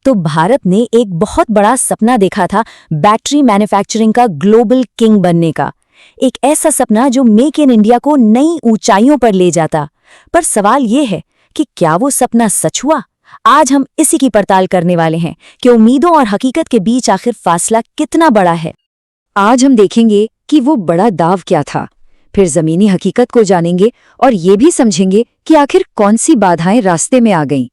तो भारत ने एक बहुत बड़ा सपना देखा था बैटरी मैन्युफैक्चरिंग का ग्लोबल किंग बनने का। एक ऐसा सपना जो मेक इन इंडिया को नई ऊंचाइयों पर ले जाता। पर सवाल ये है कि क्या वो सपना सच हुआ? आज हम इसी की पड़ताल करने वाले हैं कि उम्मीदों और हकीकत के बीच आखिर फासला कितना बड़ा है। आज हम देखेंगे कि वो बड़ा दाव क्या था, फिर जमीनी हकीकत को जानेंगे और ये भी समझेंगे कि आखिर कौन सी बाधाएं रास्ते में आ गईं।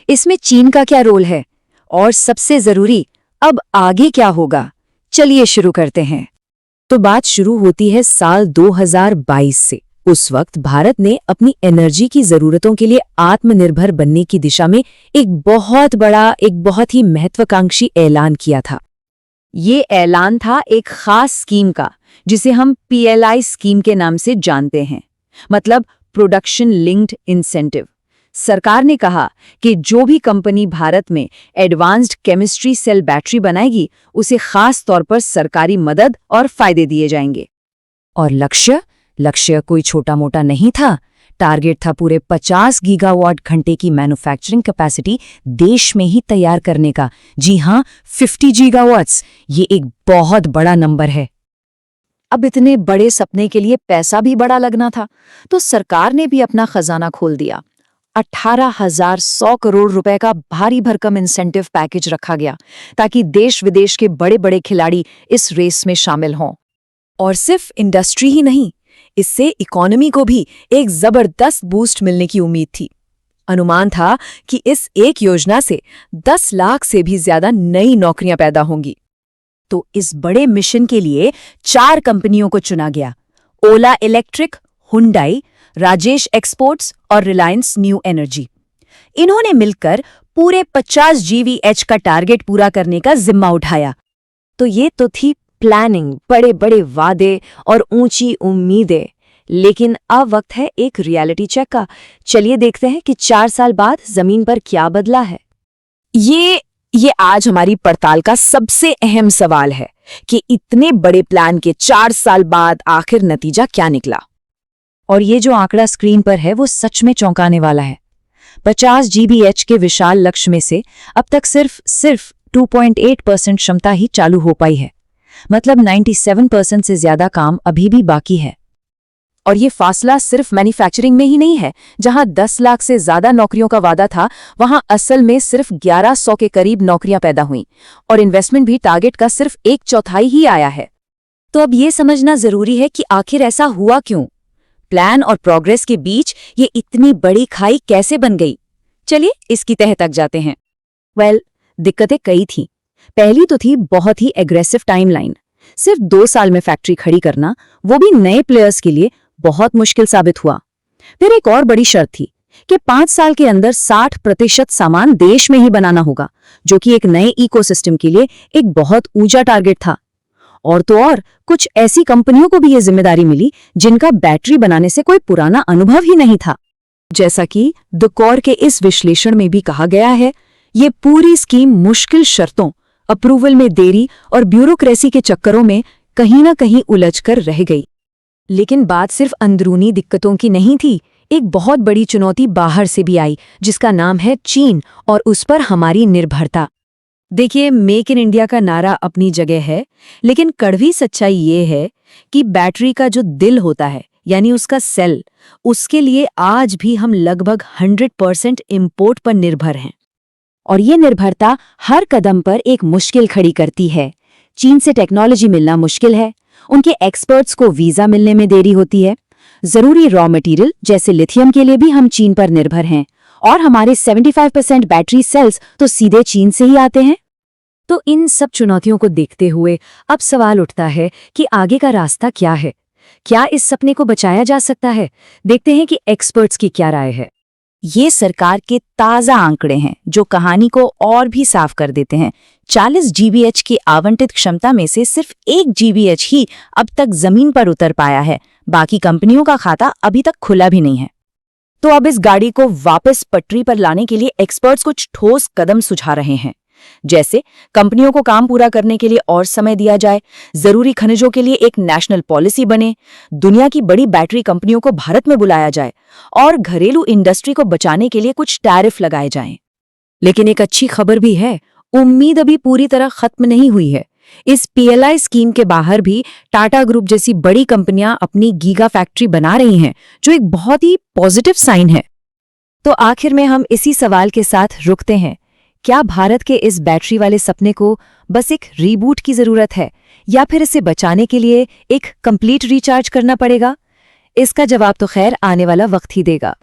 इसमें चीन का क्या रोल है और सबसे जरूरी, अब आगे क्या होगा? चलिए शुरू करते हैं। तो बात शुरू होती है साल 2022 से। उस वक्त भारत ने अपनी एनर्जी की जरूरतों के लिए आत्मनिर्भर बनने की दिशा में एक बहुत ही महत्वाकांक्षी ऐलान किया था। ये ऐलान था एक खास स्कीम का, जिसे हम PLI स्कीम के नाम से जानते हैं, मतलब प्रोडक्शन लिंक्ड इंसेंटिव। सरकार ने कहा कि जो भी कंपनी भारत में एडवांस्ड केमिस्ट्री सेल बैटरी बनाएगी, उसे खास तौर पर सरकारी मदद और फायदे दिए जाएंगे। और लक्ष्य कोई छोटा मोटा नहीं था। टारगेट था पूरे 50 गीगावाट घंटे की मैन्युफैक्चरिंग कैपेसिटी देश में ही तैयार करने का। जी हां, 50 गीगावाट्स, ये एक बहुत बड़ा नंबर है। अब इतने बड़े सपने के लिए पैसा भी बड़ा लगना था, तो सरकार ने भी अपना खजाना खोल दिया। 18,100 करोड़ रुपए का भारी भरकम इंसेंटिव पैकेज रखा गया, ताकि देश विदेश के बड़े बड़े खिलाड़ी इस रेस में शामिल हों। और सिर्फ इंडस्ट्री ही नहीं, इससे इकोनॉमी को भी एक जबरदस्त बूस्ट मिलने की उम्मीद थी। अनुमान था कि इस एक योजना से 10 लाख से भी ज्यादा नई नौकरियां पैदा होंगी। तो इस बड़े मिशन के लिए 4 कंपनियों को चुना गया: ओला इलेक्ट्रिक, हुंडई, राजेश एक्सपोर्ट्स और रिलायंस न्यू एनर्जी। इन्होंने मिलकर पूरे 50 GVH का टारगेट पूरा करने का जिम्मा उठाया। तो ये तो थी प्लानिंग, बड़े बड़े वादे और ऊंची उम्मीदें। लेकिन अब वक्त है एक रियलिटी चेक का। चलिए देखते हैं कि 4 साल बाद जमीन पर क्या बदला है। ये आज हमारी पड़ताल का सबसे अहम सवाल है कि इतने बड़े प्लान के 4 साल बाद आखिर नतीजा क्या निकला। और ये जो आंकड़ा स्क्रीन पर है वो सच में चौंकाने वाला है। 50 GVH के विशाल लक्ष्य में से अब तक सिर्फ 2.8% क्षमता ही चालू हो पाई है। मतलब 97% से ज्यादा काम अभी भी बाकी है। और ये फासला सिर्फ मैन्युफैक्चरिंग में ही नहीं है। जहां 10 लाख से ज्यादा नौकरियों का वादा था, वहां असल में सिर्फ 1100 के करीब नौकरियां पैदा हुईं और इन्वेस्टमेंट भी टारगेट का सिर्फ 1/4 ही आया है। तो अब ये समझना जरूरी है कि आखिर ऐसा हुआ क्यों? प्लान और प्रोग्रेस के बीच ये इतनी बड़ी खाई कैसे बन गई? चलिए इसकी तह तक जाते हैं। दिक्कतें कई थीं। पहली तो थी बहुत ही एग्रेसिव टाइमलाइन। सिर्फ 2 साल में फैक्ट्री खड़ी करना, वो भी नए प्लेयर्स के लिए, बहुत मुश्किल साबित हुआ। फिर एक और बड़ी शर्त थी कि 5 साल के अंदर 60% सामान देश में ही बनाना होगा, जो कि एक नए इकोसिस्टम के लिए एक बहुत ऊंचा टारगेट था। और तो और कुछ ऐसी कंपनियों को भी ये जिम्मेदारी मिली जिनका बैटरी बनाने से कोई पुराना अनुभव ही नहीं था। जैसा कि द कोर के इस विश्लेषण में भी कहा गया है, ये पूरी स्कीम मुश्किल शर्तों, अप्रूवल में देरी और ब्यूरोक्रेसी के चक्करों में कहीं ना कहीं उलझकर रह गई। लेकिन बात सिर्फ अंदरूनी दिक्कतों की नहीं थी। एक बहुत बड़ी चुनौती बाहर से भी आई, जिसका नाम है चीन और उस पर हमारी निर्भरता। देखिए, मेक इन इंडिया का नारा अपनी जगह है, लेकिन कड़वी सच्चाई ये है कि बैटरी का जो दिल होता है, यानी उसका सेल, उसके लिए आज भी हम लगभग 100% इंपोर्ट पर निर्भर हैं। और ये निर्भरता हर कदम पर एक मुश्किल खड़ी करती है। चीन से टेक्नोलॉजी मिलना मुश्किल है, उनके एक्सपर्ट्स को वीजा मिलने में देरी होती है, जरूरी रॉ मटेरियल जैसे लिथियम के लिए भी हम चीन पर निर्भर हैं, और हमारे 75% बैटरी सेल्स तो सीधे चीन से ही आते हैं। तो इन सब चुनौतियों को देखते हुए अब सवाल उठता है कि आगे का रास्ता क्या है? क्या इस सपने को बचाया जा सकता है? देखते हैं कि एक्सपर्ट्स की क्या राय है। ये सरकार के ताज़ा आंकड़े हैं जो कहानी को और भी साफ कर देते हैं। 40 GVH की आवंटित क्षमता में से सिर्फ 1 GVH ही अब तक जमीन पर उतर पाया है। बाकी कंपनियों का खाता अभी तक खुला भी नहीं है। तो अब इस गाड़ी को वापस पटरी पर लाने के लिए एक्सपर्ट्स कुछ ठोस कदम सुझा रहे हैं। जैसे कंपनियों को काम पूरा करने के लिए और समय दिया जाए, जरूरी खनिजों के लिए एक नेशनल पॉलिसी बने, दुनिया की बड़ी बैटरी कंपनियों को भारत में बुलाया जाए और घरेलू इंडस्ट्री को बचाने के लिए कुछ टैरिफ लगाए जाएं। लेकिन एक अच्छी खबर भी है, उम्मीद अभी पूरी तरह खत्म नहीं हुई है। इस पीएलआई स्कीम के बाहर भी टाटा ग्रुप जैसी बड़ी कंपनियां अपनी गीगा फैक्ट्री बना रही हैं, जो एक बहुत ही पॉजिटिव साइन है। तो आखिर में हम इसी सवाल के साथ रुकते हैं, क्या भारत के इस बैटरी वाले सपने को बस एक रीबूट की जरूरत है, या फिर इसे बचाने के लिए एक कंप्लीट रिचार्ज करना पड़ेगा? इसका जवाब तो खैर आने वाला वक्त ही देगा।